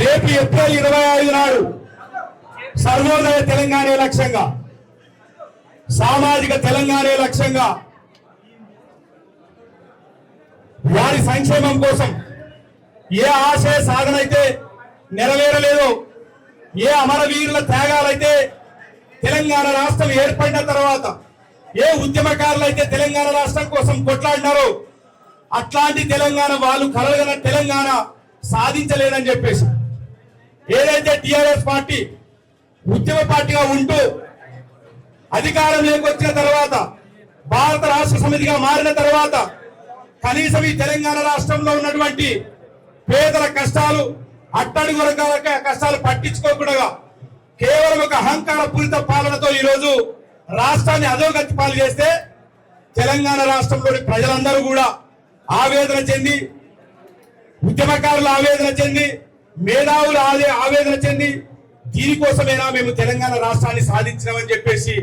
రేపు ఏప్రిల్ 25 నాడు సర్వోదయ తెలంగాణ లక్ష్యంగా, సామాజిక తెలంగాణ లక్ష్యంగా, వారి సంక్షేమం కోసం ఏ ఆశయ సాధన అయితే నెరవేరలేదో, ఏ అమరవీరుల త్యాగాలైతే తెలంగాణ రాష్ట్రం ఏర్పడిన తర్వాత ఏ ఉద్యమకారులు అయితే తెలంగాణ రాష్ట్రం కోసం కొట్లాడినారో అట్లాంటి తెలంగాణ వాళ్ళు కలగన తెలంగాణ సాధించలేదని చెప్పేసి ఏదైతే టిఆర్ఎస్ పార్టీ ఉద్యమ పార్టీగా ఉంటూ అధికారంలోకి వచ్చిన తర్వాత, భారత రాష్ట్ర సమితిగా మారిన తర్వాత కనీసం ఈ తెలంగాణ రాష్ట్రంలో ఉన్నటువంటి పేదల కష్టాలు, అట్టడుగు వర్గాల కష్టాలు పట్టించుకోకుండా కేవలం ఒక అహంకార పూరిత పాలనతో ఈరోజు రాష్ట్రాన్ని అధోగతి పాలు చేస్తే తెలంగాణ రాష్ట్రంలోని ప్రజలందరూ కూడా ఆవేదన చెంది, ఉద్యమకారులు ఆవేదన చెంది, మేధావులు ఆవేదన చెంది దీనికోసమైనా మేము తెలంగాణ రాష్ట్రాన్ని సాధించినామని చెప్పేసి